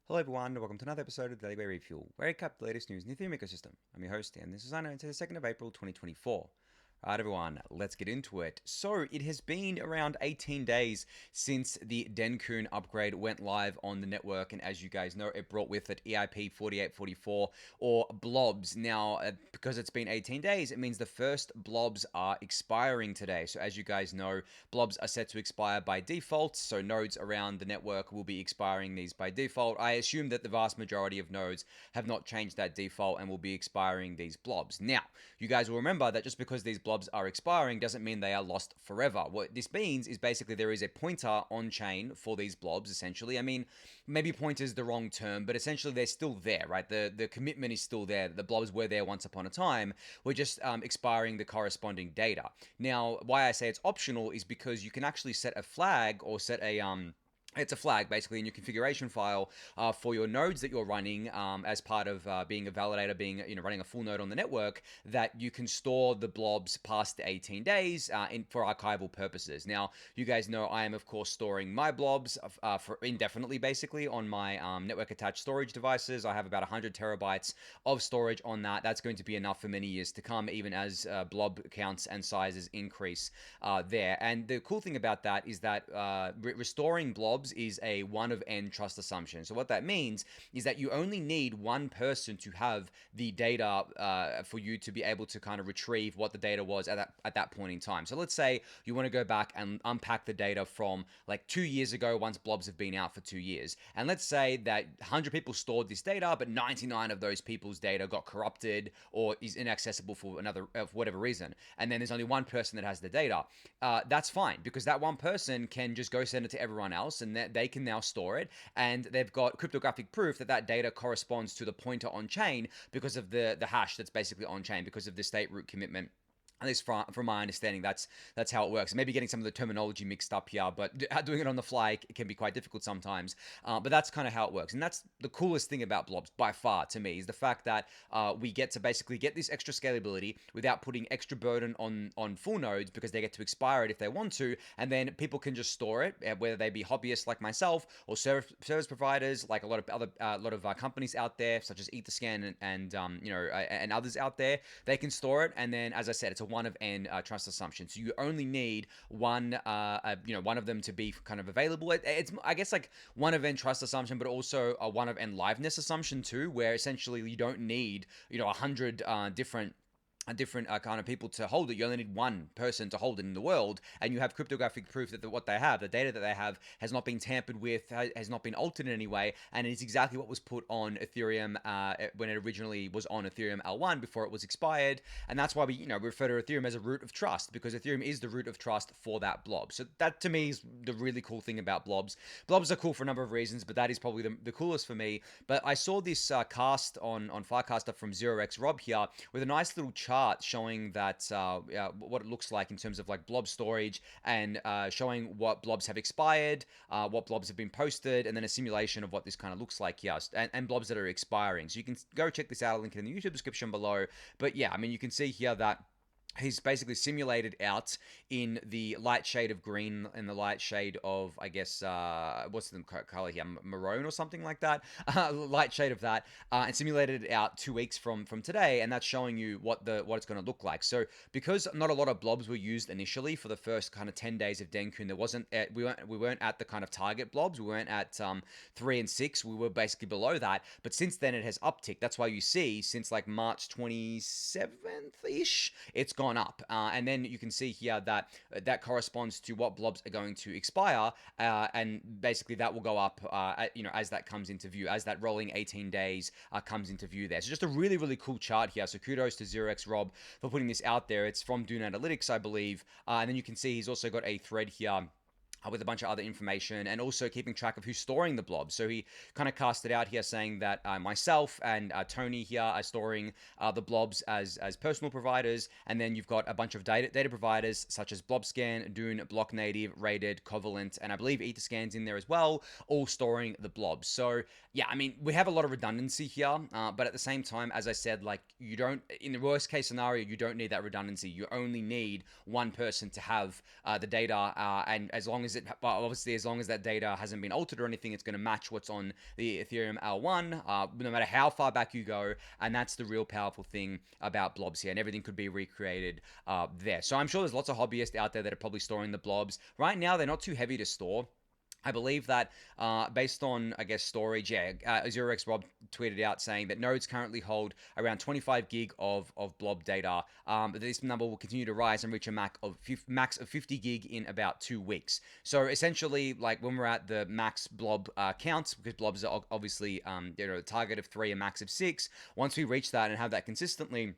Hello everyone, and welcome to another episode of Daily Gwei Refuel, where I recap the latest news in the Ethereum ecosystem. I'm your host, and this is Anna, and it's the 2nd of April 2024. Alright everyone, let's get into it. So, it has been around 18 days since the Denkun upgrade went live on the network, and as you guys know, it brought with it EIP 4844, or Blobs. Now, because it's been 18 days, it means the first Blobs are expiring today. So as you guys know, Blobs are set to expire by default, so nodes around the network will be expiring these by default. I assume that the vast majority of nodes have not changed that default and will be expiring these Blobs. Now, you guys will remember that just because these Blobs are expiring doesn't mean they are lost forever. What this means is basically there is a pointer on chain for these Blobs, essentially. I mean, maybe pointer is the wrong term, but essentially they're still there, right? The commitment is still there. The Blobs were there once upon a time. We're just expiring the corresponding data. Now, why I say it's optional is because you can actually set a flag or set a it's a flag basically in your configuration file for your nodes that you're running as part of being a validator, being running a full node on the network, that you can store the Blobs past the 18 days for archival purposes. Now, you guys know I am of course storing my Blobs for indefinitely basically on my network attached storage devices. I have about 100 terabytes of storage on that. That's going to be enough for many years to come, even as blob counts and sizes increase there. And the cool thing about that is that restoring Blobs is a one of n trust assumption. So what that means is that you only need one person to have the data for you to be able to kind of retrieve what the data was at that point in time. So let's say you want to go back and unpack the data from like 2 years ago once Blobs have been out for 2 years. And let's say that 100 people stored this data, but 99 of those people's data got corrupted or is inaccessible for whatever reason. And then there's only one person that has the data. That's fine, because that one person can just go send it to everyone else, and that they can now store it, and they've got cryptographic proof that that data corresponds to the pointer on chain because of the hash that's basically on chain, because of the state root commitment. At least from my understanding, that's how it works. Maybe getting some of the terminology mixed up here, but doing it on the fly can be quite difficult sometimes. But that's kind of how it works. And that's the coolest thing about Blobs, by far, to me, is the fact that we get to basically get this extra scalability without putting extra burden on full nodes, because they get to expire it if they want to, and then people can just store it, whether they be hobbyists like myself or service providers like a lot of companies out there, such as Etherscan and others out there. They can store it, and then, as I said, it's a one of n trust assumption. So you only need one of them to be kind of available. It's I guess like one of n trust assumption, but also a one of n liveness assumption too, where essentially you don't need 100 different kind of people to hold it. You only need one person to hold it in the world, and you have cryptographic proof that what they have, the data that they have, has not been tampered with, has not been altered in any way, and it's exactly what was put on Ethereum when it originally was on Ethereum L1 before it was expired. And that's why we refer to Ethereum as a root of trust, because Ethereum is the root of trust for that blob. So that to me is the really cool thing about Blobs. Blobs are cool for a number of reasons, but that is probably the coolest for me. But I saw this cast on Firecaster from 0x Rob here with a nice little chart showing that what it looks like in terms of like blob storage, and showing what blobs have expired, what blobs have been posted, and then a simulation of what this kind of looks like here, and blobs that are expiring. So you can go check this out. I'll link it in the YouTube description below. But yeah, I mean, you can see here that he's basically simulated out in the light shade of green and the light shade of, I guess, what's the color here? Maroon or something like that. Light shade of that, and simulated it out 2 weeks from today, and that's showing you what it's going to look like. So because not a lot of blobs were used initially for the first kind of 10 days of Denkun, there wasn't we weren't at the kind of target blobs. We weren't at 3 and 6. We were basically below that. But since then, it has upticked. That's why you see since like March 27th ish, it's gone up, and then you can see here that corresponds to what blobs are going to expire, and basically that will go up as that comes into view, as that rolling 18 days comes into view there. So just a really, really cool chart here. So kudos to 0x Rob for putting this out there. It's from Dune Analytics, I believe, and then you can see he's also got a thread here with a bunch of other information, and also keeping track of who's storing the blobs. So he kind of cast it out here saying that myself and Tony here are storing the blobs as personal providers, and then you've got a bunch of data providers such as Blobscan, Dune, Block Native, Rated, Covalent, and I believe Etherscan's in there as well, all storing the blobs. So yeah, I mean, we have a lot of redundancy here, but at the same time, as I said, like, you don't, in the worst case scenario, you don't need that redundancy. You only need one person to have the data, and as long as obviously as long as that data hasn't been altered or anything, it's going to match what's on the Ethereum L1, no matter how far back you go. And that's the real powerful thing about blobs here, and everything could be recreated there. So I'm sure there's lots of hobbyists out there that are probably storing the blobs. Right now, they're not too heavy to store. I believe that based on, I guess, storage, ZeroX Rob tweeted out saying that nodes currently hold around 25 gig of blob data, but this number will continue to rise and reach a max of 50 gig in about 2 weeks. So essentially, like when we're at the max blob counts, because blobs are obviously, the target of 3, a max of 6, once we reach that and have that consistently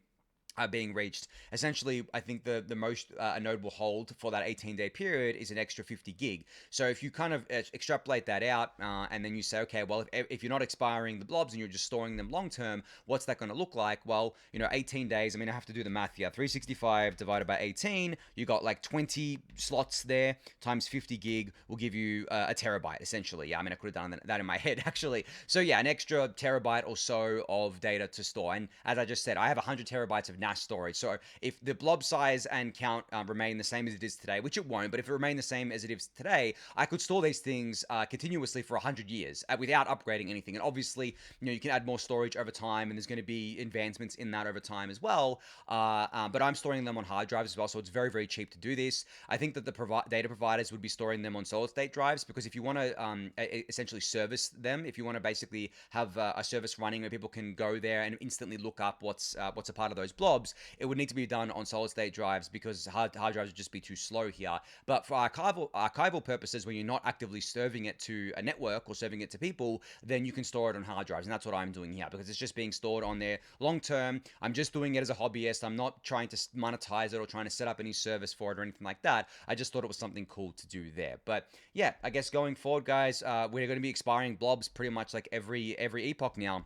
being reached, essentially, I think the most a node will hold for that 18-day period is an extra 50 gig. So if you kind of extrapolate that out, and then you say, okay, well, if you're not expiring the blobs and you're just storing them long term, what's that going to look like? Well, 18 days. I mean, I have to do the math here. 365 divided by 18, you got like 20 slots there times 50 gig will give you a terabyte, essentially. Yeah, I mean, I could have done that in my head, actually. So yeah, an extra terabyte or so of data to store. And as I just said, I have 100 terabytes of NAS storage. So if the blob size and count remain the same as it is today, which it won't, but if it remained the same as it is today, I could store these things continuously for 100 years without upgrading anything. And obviously, you can add more storage over time, and there's going to be advancements in that over time as well. But I'm storing them on hard drives as well, so it's very, very cheap to do this. I think that the data providers would be storing them on solid state drives, because if you want to essentially service them, if you want to basically have a service running where people can go there and instantly look up what's a part of those blobs, it would need to be done on solid state drives, because hard drives would just be too slow here. But for archival purposes, when you're not actively serving it to a network or serving it to people, then you can store it on hard drives. And that's what I'm doing here, because it's just being stored on there long term. I'm just doing it as a hobbyist. I'm not trying to monetize it or trying to set up any service for it or anything like that. I just thought it was something cool to do there. But yeah, I guess going forward, guys, we're going to be expiring blobs pretty much like every epoch now.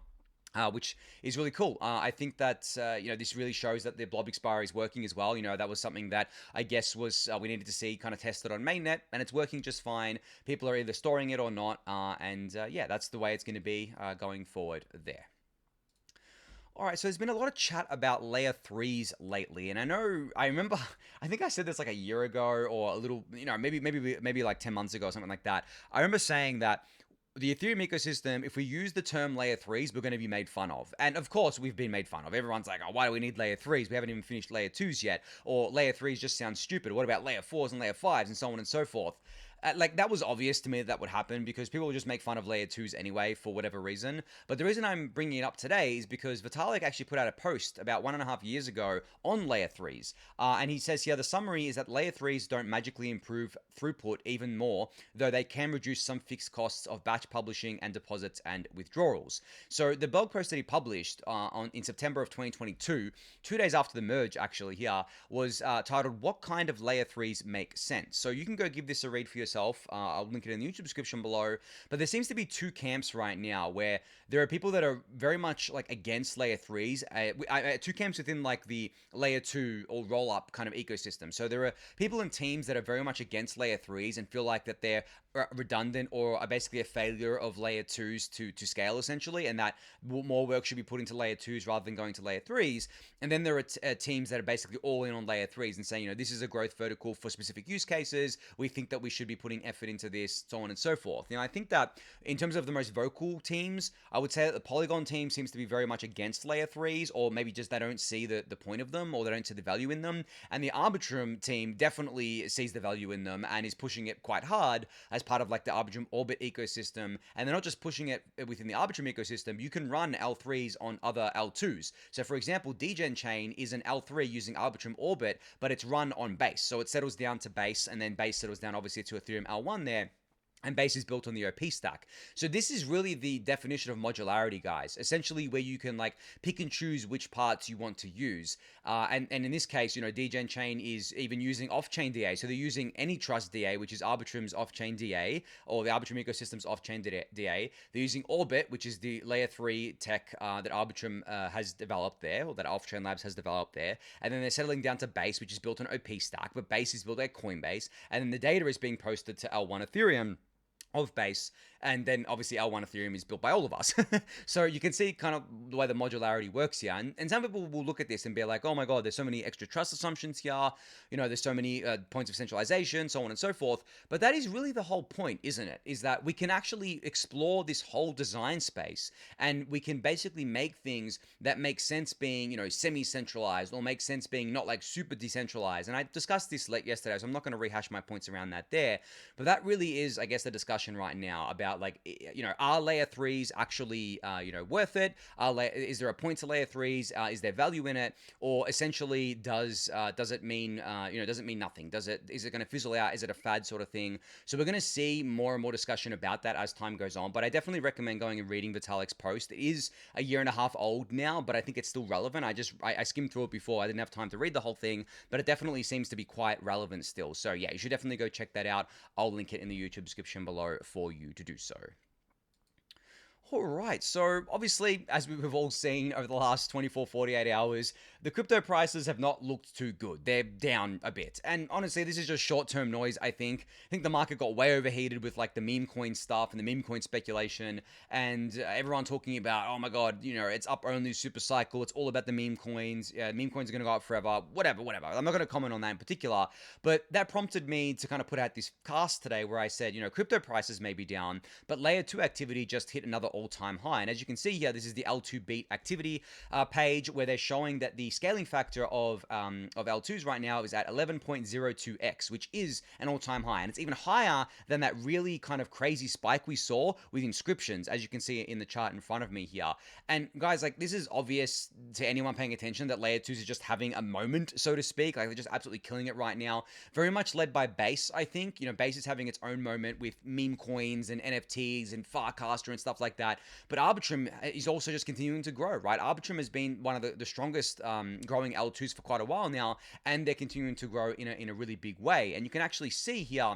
Which is really cool. I think that, this really shows that the blob expiry is working as well. That was something that I guess was we needed to see kind of tested on mainnet, and it's working just fine. People are either storing it or not. That's the way it's going to be going forward there. All right, so there's been a lot of chat about layer 3s lately, and I remember, I think I said this like a year ago or a little, maybe like 10 months ago or something like that. I remember saying that the Ethereum ecosystem, if we use the term layer 3s, we're going to be made fun of. And of course, we've been made fun of. Everyone's like, oh, why do we need layer 3s? We haven't even finished layer 2s yet. Or layer 3s just sound stupid. What about layer 4s and layer 5s and so on and so forth? That was obvious to me that would happen, because people would just make fun of layer 2s anyway for whatever reason. But the reason I'm bringing it up today is because Vitalik actually put out a post about 1.5 years ago on layer 3s. And he says here, the summary is that layer 3s don't magically improve throughput even more, though they can reduce some fixed costs of batch publishing and deposits and withdrawals. So the blog post that he published in September of 2022, 2 days after the merge actually here, was titled, "What Kind of Layer 3s Make Sense?" So you can go give this a read for yourself. I'll link it in the YouTube description below. But there seems to be two camps right now, where there are people that are very much like against layer 3s. Two camps within like the layer 2 or roll up kind of ecosystem. So there are people and teams that are very much against layer 3s and feel like that they're redundant or are basically a failure of layer 2s to scale, essentially, and that more work should be put into layer 2s rather than going to layer 3s. And then there are teams that are basically all in on layer 3s and saying, this is a growth vertical for specific use cases. We think that we should be putting effort into this, so on and so forth. I think that in terms of the most vocal teams, I would say that the Polygon team seems to be very much against layer 3s, or maybe just they don't see the point of them, or they don't see the value in them. And the Arbitrum team definitely sees the value in them and is pushing it quite hard as part of like the Arbitrum Orbit ecosystem. And they're not just pushing it within the Arbitrum ecosystem. You can run L3s on other L2s. So for example, Degen Chain is an L3 using Arbitrum Orbit, but it's run on Base. So it settles down to Base, and then Base settles down obviously to Ethereum L1 there. And Base is built on the OP stack. So this is really the definition of modularity, guys. Essentially where you can like pick and choose which parts you want to use. And in this case, Degen Chain is even using off-chain DA. So they're using AnyTrust DA, which is Arbitrum's off-chain DA, or the Arbitrum ecosystem's off-chain DA. They're using Orbit, which is the layer 3 tech that Arbitrum has developed there, or that Off-Chain Labs has developed there. And then they're settling down to Base, which is built on OP stack, but Base is built at Coinbase. And then the data is being posted to L1 Ethereum of Base, and then obviously L1 Ethereum is built by all of us. So you can see kind of the way the modularity works here. And some people will look at this and be like, oh my God, there's so many extra trust assumptions here. There's so many points of centralization, so on and so forth. But that is really the whole point, isn't it? Is that we can actually explore this whole design space, and we can basically make things that make sense being, semi-centralized, or make sense being not like super decentralized. And I discussed this late yesterday, so I'm not going to rehash my points around that there. But that really is, I guess, the discussion right now about like, are layer threes actually, worth it? Is there a point to layer threes? Is there value in it? Or essentially, does it mean, does it mean nothing? Is it going to fizzle out? Is it a fad sort of thing? So we're going to see more and more discussion about that as time goes on. But I definitely recommend going and reading Vitalik's post. It is a year and a half old now, but I think it's still relevant. I skimmed through it before. I didn't have time to read the whole thing, but it definitely seems to be quite relevant still. So yeah, you should definitely go check that out. I'll link it in the YouTube description below for you to do so. All right, so obviously, as we've all seen over the last 24, 48 hours, the crypto prices have not looked too good. They're down a bit. And honestly, this is just short-term noise, I think. I think the market got way overheated with like the meme coin stuff and the meme coin speculation, and everyone talking about, oh my God, it's up only super cycle. It's all about the meme coins. Yeah, meme coins are going to go up forever. Whatever. I'm not going to comment on that in particular, but that prompted me to kind of put out this cast today where I said, crypto prices may be down, but layer 2 activity just hit another all-time high. And as you can see here, this is the L2 beat activity page where they're showing that the scaling factor of L2s right now is at 11.02x, which is an all-time high. And it's even higher than that really kind of crazy spike we saw with inscriptions, as you can see in the chart in front of me here. And guys, like, this is obvious to anyone paying attention that layer 2s is just having a moment, so to speak. Like, they're just absolutely killing it right now. Very much led by Base, I think. Base is having its own moment with meme coins and NFTs and Farcaster and stuff like that. But Arbitrum is also just continuing to grow, right? Arbitrum has been one of the strongest growing L2s for quite a while now, and they're continuing to grow in a really big way. And you can actually see here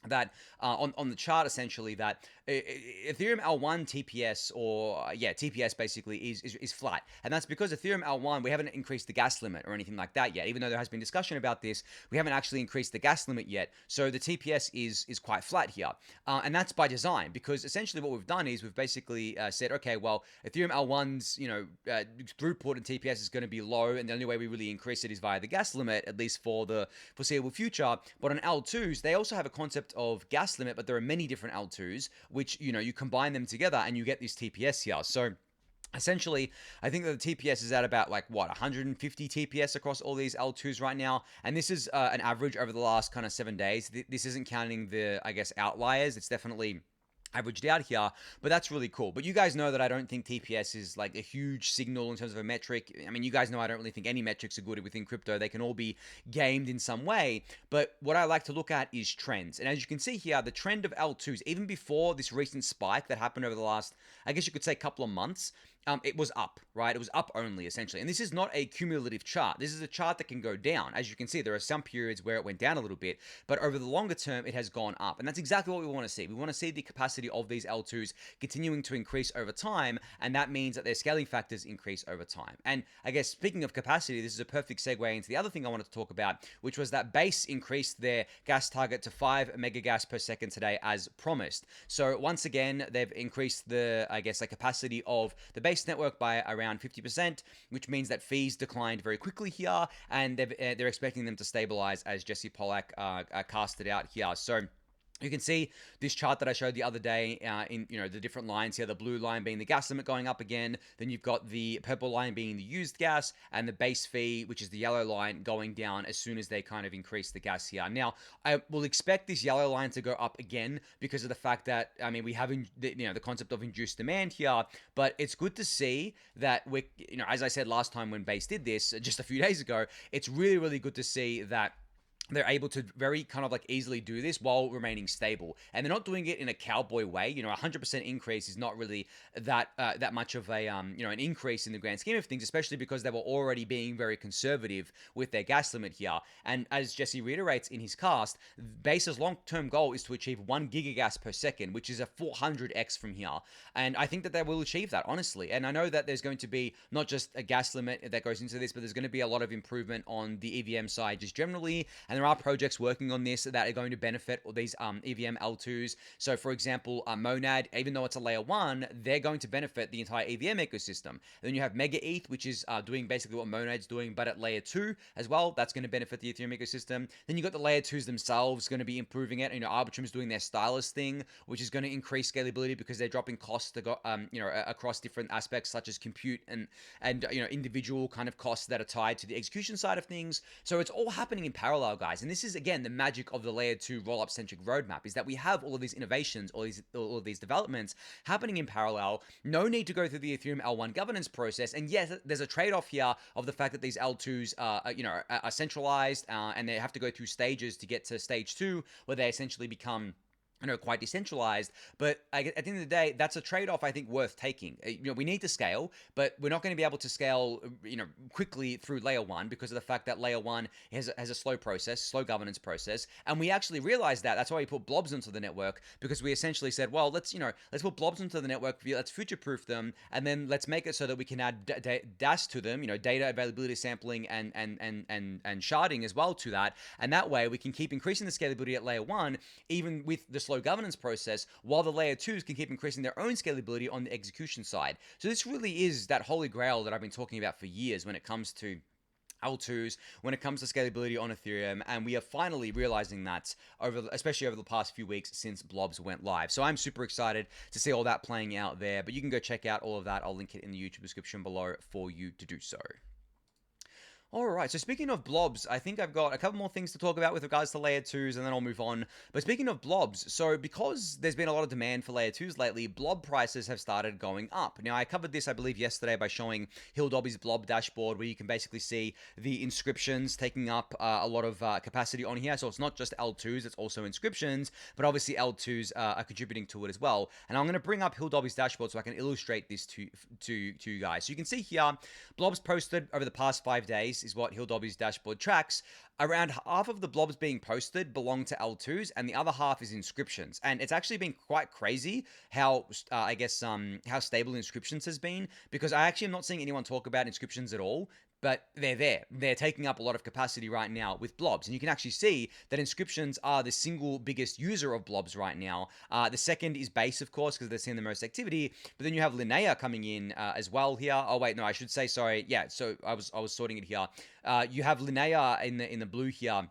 that on the chart essentially that Ethereum L1 TPS TPS basically is flat, and that's because Ethereum L1, we haven't increased the gas limit or anything like that yet. Even though there has been discussion about this, we haven't actually increased the gas limit yet, so the TPS is quite flat here, and that's by design, because essentially what we've done is we've basically said, okay, well, Ethereum L1's throughput and TPS is going to be low, and the only way we really increase it is via the gas limit, at least for the foreseeable future. But on L2s, they also have a concept of gas limit, but there are many different L2s, which, you combine them together and you get this TPS here. So essentially, I think that the TPS is at about 150 TPS across all these L2s right now. And this is an average over the last kind of 7 days. This isn't counting the, I guess, outliers. It's definitely averaged out here, but that's really cool. But you guys know that I don't think TPS is like a huge signal in terms of a metric. I mean, you guys know I don't really think any metrics are good within crypto. They can all be gamed in some way, but what I like to look at is trends. And as you can see here, the trend of L2s, even before this recent spike that happened over the last, I guess you could say, couple of months, it was up, right? It was up only, essentially. And this is not a cumulative chart. This is a chart that can go down. As you can see, there are some periods where it went down a little bit, but over the longer term, it has gone up. And that's exactly what we want to see. We want to see the capacity of these L2s continuing to increase over time, and that means that their scaling factors increase over time. And I guess speaking of capacity, this is a perfect segue into the other thing I wanted to talk about, which was that Base increased their gas target to 5 megagas per second today as promised. So once again, they've increased the, I guess, capacity of the Base network by around 50%, which means that fees declined very quickly here, and they're expecting them to stabilize, as Jesse Pollack casted out here. So you can see this chart that I showed the other day in the different lines here, the blue line being the gas limit going up again, then you've got the purple line being the used gas, and the base fee, which is the yellow line, going down as soon as they kind of increase the gas here. Now, I will expect this yellow line to go up again because of the fact that, I mean, we have the concept of induced demand here, but it's good to see that we, as I said last time when Base did this just a few days ago, it's really, really good to see that they're able to very kind of easily do this while remaining stable, and they're not doing it in a cowboy way. 100% increase is not really that much of a an increase in the grand scheme of things, especially because they were already being very conservative with their gas limit here. And as Jesse reiterates in his cast, Base's long-term goal is to achieve 1 gigagas per second, which is a 400x from here. And I think that they will achieve that, honestly. And I know that there's going to be not just a gas limit that goes into this, but there's going to be a lot of improvement on the EVM side just generally, and there are projects working on this that are going to benefit all these EVM L2s. So for example, Monad, even though it's a layer 1, they're going to benefit the entire EVM ecosystem. And then you have Mega ETH, which is doing basically what Monad's doing, but at layer 2 as well. That's going to benefit the Ethereum ecosystem. Then you got the layer 2s themselves going to be improving it. Arbitrum's doing their stylus thing, which is going to increase scalability because they're dropping costs to go, across different aspects such as compute and individual kind of costs that are tied to the execution side of things. So it's all happening in parallel, guys. And this is again the magic of the layer 2 rollup centric roadmap, is that we have all of these innovations, all of these developments happening in parallel. No need to go through the Ethereum L1 governance process. And yes, there's a trade-off here of the fact that these L2s are centralized and they have to go through stages to get to stage 2, where they essentially become quite decentralized. But at the end of the day, that's a trade-off I think worth taking. We need to scale, but we're not going to be able to scale, quickly through layer 1 because of the fact that layer 1 has a slow governance process. And we actually realized that. That's why we put Blobs into the network, because we essentially said, well, let's put Blobs into the network, let's future-proof them, and then let's make it so that we can add DAS to them, data availability sampling and sharding as well to that. And that way we can keep increasing the scalability at layer 1, even with the slow governance process, while the layer 2s can keep increasing their own scalability on the execution side. So this really is that holy grail that I've been talking about for years when it comes to L2s, when it comes to scalability on Ethereum, and we are finally realizing that especially over the past few weeks since Blobs went live. So I'm super excited to see all that playing out there, but you can go check out all of that. I'll link it in the YouTube description below for you to do so. All right, so speaking of Blobs, I think I've got a couple more things to talk about with regards to layer 2s, and then I'll move on. But speaking of Blobs, so because there's been a lot of demand for layer 2s lately, blob prices have started going up. Now, I covered this, I believe, yesterday by showing Dobby's blob dashboard, where you can basically see the inscriptions taking up a lot of capacity on here. So it's not just L2s, it's also inscriptions, but obviously L2s are contributing to it as well. And I'm going to bring up Dobby's dashboard so I can illustrate this to you guys. So you can see here, Blobs posted over the past 5 days is what Dobby's dashboard tracks. Around half of the blobs being posted belong to L2s, and the other half is inscriptions. And it's actually been quite crazy how, how stable inscriptions has been, because I actually am not seeing anyone talk about inscriptions at all. But they're there. They're taking up a lot of capacity right now with Blobs. And you can actually see that inscriptions are the single biggest user of Blobs right now. The second is Base, of course, because they're seeing the most activity. But then you have Linnea coming in as well here. Oh, wait, no, I should say, sorry. Yeah, so I was sorting it here. You have Linnea in the blue here,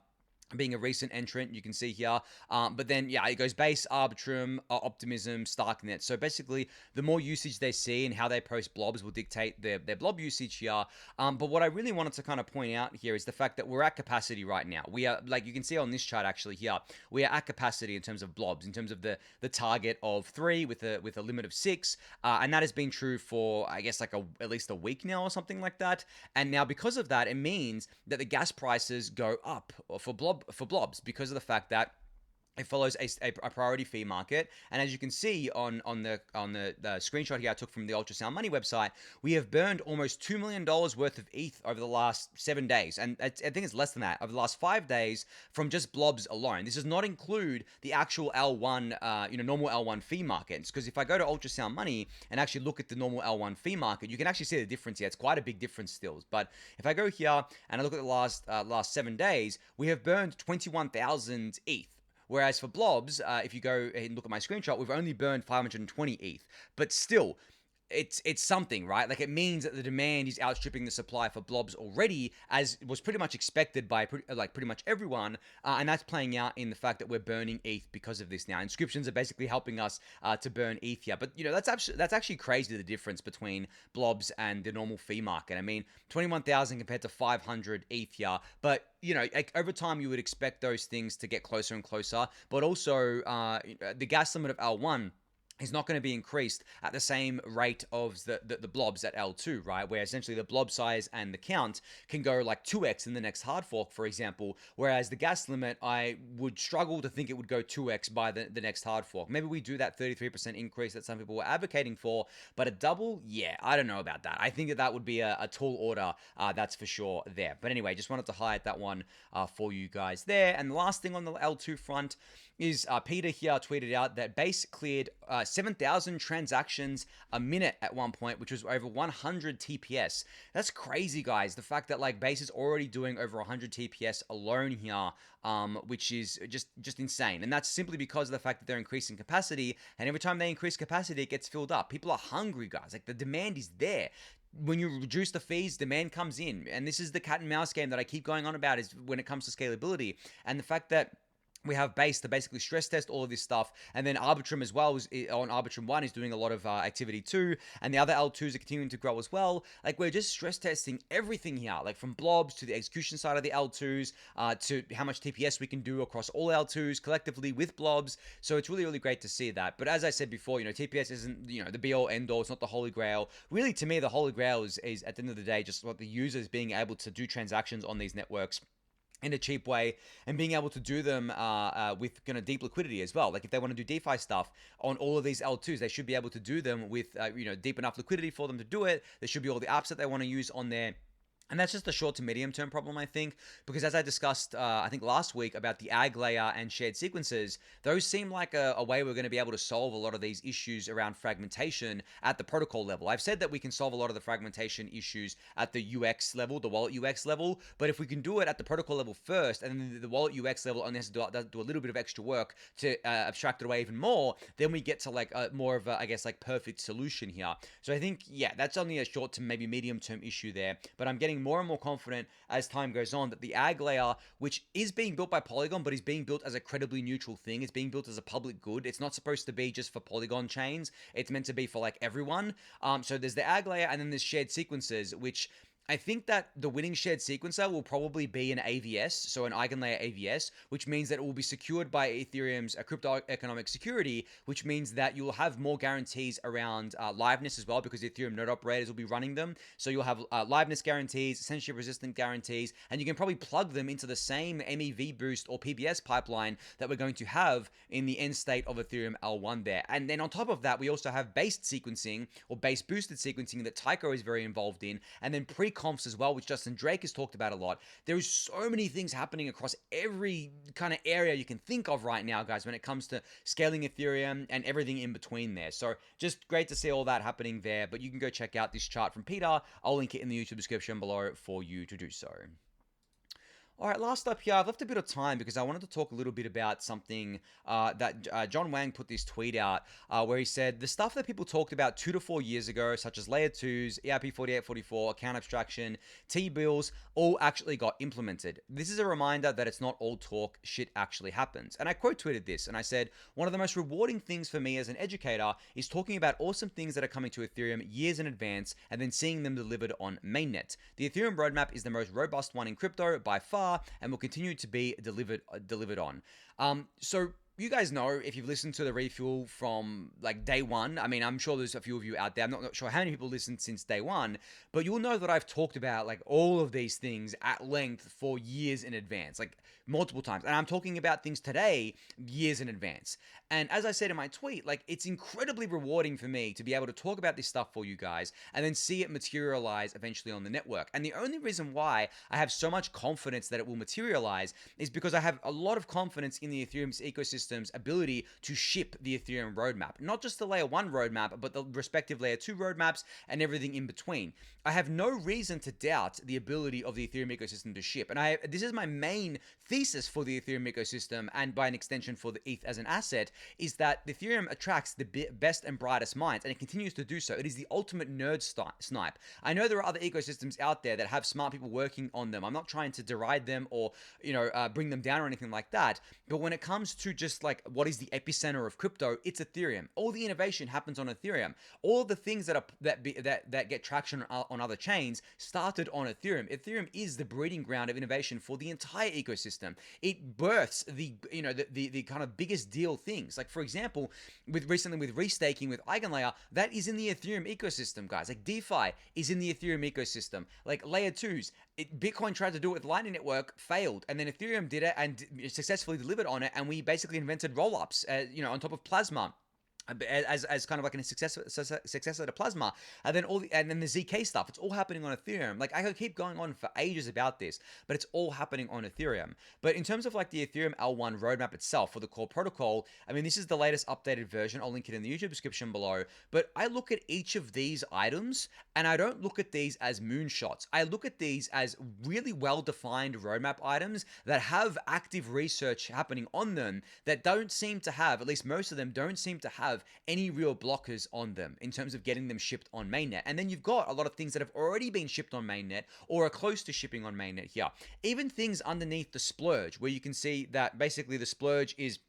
being a recent entrant, you can see here. But then, yeah, it goes Base, Arbitrum, Optimism, Starknet. So basically, the more usage they see and how they post blobs will dictate their blob usage here. But what I really wanted to kind of point out here is the fact that we're at capacity right now. We are, like you can see on this chart actually here, we are at capacity in terms of blobs, in terms of the target of 3 with a limit of 6. And that has been true for, I guess, like at least a week now or something like that. And now because of that, it means that the gas prices go up for blobs because of the fact that it follows a priority fee market. And as you can see on the screenshot here I took from the Ultrasound Money website, we have burned almost $2 million worth of ETH over the last 7 days. And I think it's less than that, over the last 5 days from just blobs alone. This does not include the actual L1, normal L1 fee markets. Because if I go to Ultrasound Money and actually look at the normal L1 fee market, you can actually see the difference here. It's quite a big difference still. But if I go here and I look at the last 7 days, we have burned 21,000 ETH. Whereas for blobs, if you go and look at my screenshot, we've only burned 520 ETH. But still, it's something, right? Like, it means that the demand is outstripping the supply for blobs already, as was pretty much expected by pretty much everyone, and that's playing out in the fact that we're burning ETH because of this now. Inscriptions are basically helping us to burn ETH here, but that's actually crazy, the difference between blobs and the normal fee market. I mean, 21,000 compared to 500 ETH here, but over time you would expect those things to get closer and closer, but also the gas limit of L1 is not going to be increased at the same rate of the blobs at L2, right? Where essentially the blob size and the count can go like 2x in the next hard fork, for example, whereas the gas limit, I would struggle to think it would go 2x by the next hard fork. Maybe we do that 33% increase that some people were advocating for, but a double, yeah, I don't know about that. I think that would be a tall order, that's for sure there. But anyway, just wanted to highlight that one for you guys there. And the last thing on the L2 front is Peter here tweeted out that Base cleared 7,000 transactions a minute at one point, which was over 100 TPS. That's crazy, guys. The fact that like Base is already doing over 100 TPS alone here, which is just insane. And that's simply because of the fact that they're increasing capacity, and every time they increase capacity, it gets filled up. People are hungry, guys. Like the demand is there. When you reduce the fees, demand comes in. And this is the cat and mouse game that I keep going on about, is when it comes to scalability. And the fact that we have Base to basically stress test all of this stuff, and then Arbitrum as well on Arbitrum 1 is doing a lot of activity too, and the other L2s are continuing to grow as well. Like, we're just stress testing everything here, like from Blobs to the execution side of the L2s, to how much TPS we can do across all L2s collectively with Blobs. So it's really, really great to see that. But as I said before, TPS isn't, the be-all, end-all. It's not the holy grail. Really, to me, the holy grail is at the end of the day just what the users being able to do transactions on these networks in a cheap way, and being able to do them with kind of deep liquidity as well. Like if they want to do DeFi stuff on all of these L2s, they should be able to do them with deep enough liquidity for them to do it. There should be all the apps that they want to use on there. And that's just a short to medium term problem, I think, because as I discussed, I think last week about the AG layer and shared sequences, those seem like a way we're going to be able to solve a lot of these issues around fragmentation at the protocol level. I've said that we can solve a lot of the fragmentation issues at the UX level, the wallet UX level, but if we can do it at the protocol level first, and then the wallet UX level only has to do a little bit of extra work to abstract it away even more, then we get to like more of a, I guess, like perfect solution here. So I think, yeah, that's only a short to maybe medium term issue there, but I'm getting more and more confident as time goes on that the AG layer, which is being built by Polygon, but is being built as a credibly neutral thing, it's being built as a public good. It's not supposed to be just for Polygon chains. It's meant to be for like everyone. So there's the AG layer, and then there's shared sequences, which I think that the winning shared sequencer will probably be an AVS, so an eigenlayer AVS, which means that it will be secured by Ethereum's crypto economic security, which means that you'll have more guarantees around liveness as well, because the Ethereum node operators will be running them. So you'll have liveness guarantees, censorship resistant guarantees, and you can probably plug them into the same MEV boost or PBS pipeline that we're going to have in the end state of Ethereum L1 there. And then on top of that, we also have based sequencing or base boosted sequencing that Tycho is very involved in, and then pre-confs as well, which Justin Drake has talked about a lot. There's so many things happening across every kind of area you can think of right now, guys, when it comes to scaling Ethereum and everything in between there. So just great to see all that happening there. But you can go check out this chart from Peter. I'll link it in the YouTube description below for you to do so. All right, last up here, I've left a bit of time because I wanted to talk a little bit about something that John Wang put this tweet out where he said the stuff that people talked about 2 to 4 years ago, such as layer 2s, ERP4844, account abstraction, T-bills, all actually got implemented. This is a reminder that it's not all talk, shit actually happens. And I quote tweeted this and I said, one of the most rewarding things for me as an educator is talking about awesome things that are coming to Ethereum years in advance and then seeing them delivered on mainnet. The Ethereum roadmap is the most robust one in crypto by far, and will continue to be delivered on. So you guys know, if you've listened to the refuel from like day one, I mean, I'm sure there's a few of you out there, I'm not sure how many people listened since day one, but you'll know that I've talked about like all of these things at length for years in advance, like multiple times. And I'm talking about things today years in advance. And as I said in my tweet, like it's incredibly rewarding for me to be able to talk about this stuff for you guys and then see it materialize eventually on the network. And the only reason why I have so much confidence that it will materialize is because I have a lot of confidence in the Ethereum's ecosystem's ability to ship the Ethereum roadmap. Not just the layer 1 roadmap, but the respective layer 2 roadmaps and everything in between. I have no reason to doubt the ability of the Ethereum ecosystem to ship. And this is my main thesis for the Ethereum ecosystem, and by an extension for the ETH as an asset, is that Ethereum attracts the best and brightest minds, and it continues to do so. It is the ultimate nerd snipe. I know there are other ecosystems out there that have smart people working on them. I'm not trying to deride them or, bring them down or anything like that. But when it comes to just like what is the epicenter of crypto, it's Ethereum. All the innovation happens on Ethereum. All the things that get traction on other chains started on Ethereum. Ethereum is the breeding ground of innovation for the entire ecosystem. It births the kind of biggest deal things. Like for example, recently with restaking with Eigenlayer, that is in the Ethereum ecosystem, guys. Like DeFi is in the Ethereum ecosystem. Like layer 2s, Bitcoin tried to do it with Lightning Network, failed, and then Ethereum did it and successfully delivered on it, and we basically invented rollups, on top of Plasma. as kind of like a successor to Plasma, and then the ZK stuff. It's all happening on Ethereum. Like I could keep going on for ages about this, but it's all happening on Ethereum. But in terms of like the Ethereum L1 roadmap itself for the core protocol, I mean, this is the latest updated version. I'll link it in the YouTube description below. But I look at each of these items, and I don't look at these as moonshots. I look at these as really well-defined roadmap items that have active research happening on them that don't seem to have, at least most of them don't seem to have any real blockers on them in terms of getting them shipped on mainnet. And then you've got a lot of things that have already been shipped on mainnet or are close to shipping on mainnet here. Even things underneath the splurge, where you can see that basically the splurge is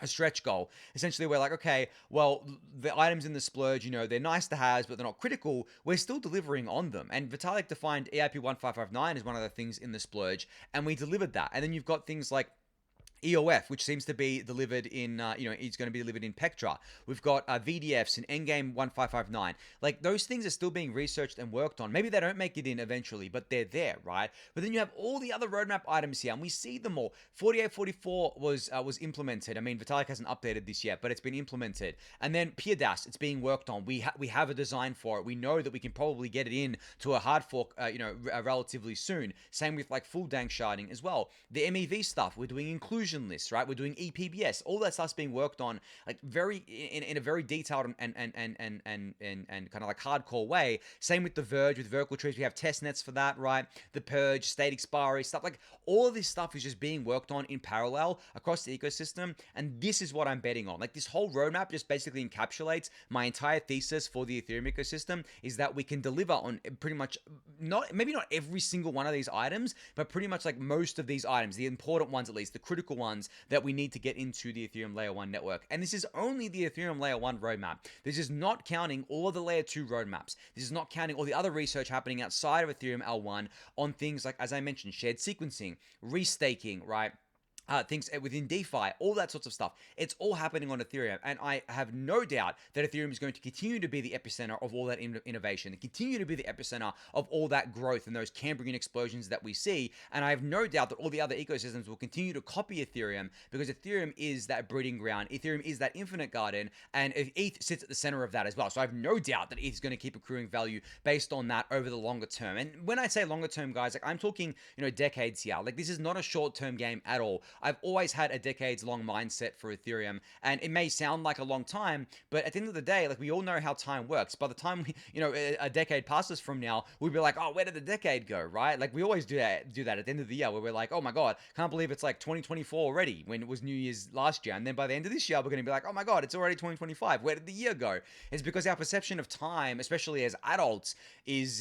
a stretch goal. Essentially, we're like, okay, well, the items in the splurge, you know, they're nice to have, but they're not critical. We're still delivering on them. And Vitalik defined EIP 1559 as one of the things in the splurge, and we delivered that. And then you've got things like EOF, which seems to be delivered in, it's going to be delivered in Pectra. We've got VDFs in Endgame 1559. Like, those things are still being researched and worked on. Maybe they don't make it in eventually, but they're there, right? But then you have all the other roadmap items here, and we see them all. 4844 was implemented. I mean, Vitalik hasn't updated this yet, but it's been implemented. And then PeerDAS, it's being worked on. We have a design for it. We know that we can probably get it in to a hard fork, relatively soon. Same with, like, full dank sharding as well. The MEV stuff, we're doing inclusion lists, right? We're doing EPBS. All that stuff's being worked on, like in a very detailed and kind of like hardcore way. Same with the Verge, with vertical trees. We have test nets for that, right? The Purge, state expiry stuff. Like all of this stuff is just being worked on in parallel across the ecosystem. And this is what I'm betting on. Like this whole roadmap just basically encapsulates my entire thesis for the Ethereum ecosystem, is that we can deliver on pretty much maybe not every single one of these items, but pretty much like most of these items, the important ones at least, the critical ones that we need to get into the Ethereum Layer 1 network. And this is only the Ethereum Layer 1 roadmap. This is not counting all of the Layer 2 roadmaps. This is not counting all the other research happening outside of Ethereum L1 on things like, as I mentioned, shared sequencing, restaking, right? Things within DeFi, all that sorts of stuff. It's all happening on Ethereum, and I have no doubt that Ethereum is going to continue to be the epicenter of all that innovation, and continue to be the epicenter of all that growth and those Cambrian explosions that we see. And I have no doubt that all the other ecosystems will continue to copy Ethereum, because Ethereum is that breeding ground. Ethereum is that infinite garden, and ETH sits at the center of that as well. So I have no doubt that ETH is going to keep accruing value based on that over the longer term. And when I say longer term, guys, like I'm talking, decades here. Like this is not a short term game at all. I've always had a decades-long mindset for Ethereum, and it may sound like a long time, but at the end of the day, like we all know how time works. By the time a decade passes from now, we'll be like, oh, where did the decade go, right? Like we always do that at the end of the year, where we're like, oh my god, can't believe it's like 2024 already, when it was New Year's last year. And then by the end of this year, we're going to be like, oh my god, it's already 2025. Where did the year go? It's because our perception of time, especially as adults, is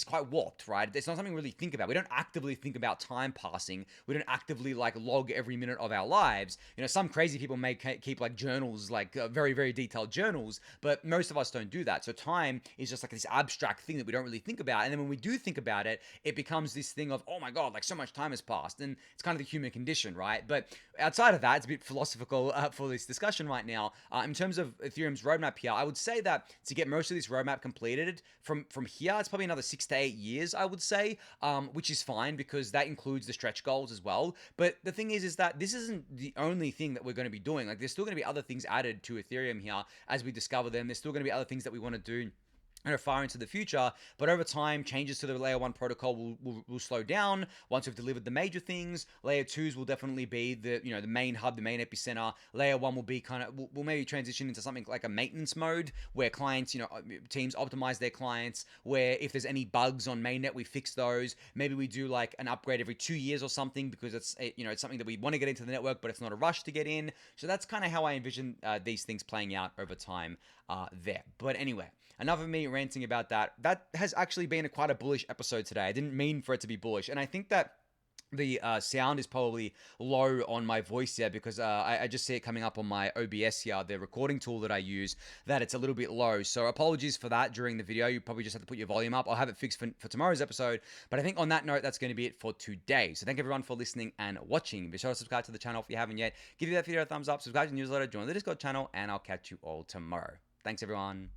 quite warped, right? It's not something we really think about. We don't actively think about time passing. We don't actively like log every minute of our lives. Some crazy people may keep like journals, like very, very detailed journals, but most of us don't do that. So time is just like this abstract thing that we don't really think about. And then when we do think about it, it becomes this thing of, oh my god, like so much time has passed. And it's kind of the human condition, right? But outside of that, it's a bit philosophical for this discussion right now. In terms of Ethereum's roadmap here, I would say that to get most of this roadmap completed from here, it's probably another 6 to 8 years, I would say, which is fine, because that includes the stretch goals as well. But the thing is that this isn't the only thing that we're going to be doing. Like there's still going to be other things added to Ethereum here as we discover them. There's still going to be other things that we want to do far into the future, but over time, changes to the Layer 1 protocol will slow down once we've delivered the major things. Layer 2's will definitely be the main hub, the main epicenter. Layer 1 will be will maybe transition into something like a maintenance mode, where clients, teams optimize their clients, where if there's any bugs on mainnet, we fix those. Maybe we do like an upgrade every 2 years or something, because it's something that we want to get into the network, but it's not a rush to get in. So that's kind of how I envision these things playing out over time there. But anyway, enough of me ranting about that. That has actually been quite a bullish episode today. I didn't mean for it to be bullish, and I think that the sound is probably low on my voice here, because I just see it coming up on my OBS here, the recording tool that I use, that it's a little bit low. So apologies for that during the video. You probably just have to put your volume up. I'll have it fixed for tomorrow's episode. But I think on that note, that's going to be it for today. So thank everyone for listening and watching. Be sure to subscribe to the channel if you haven't yet. Give that video a thumbs up, subscribe to the newsletter, join the Discord channel, and I'll catch you all tomorrow. Thanks, everyone.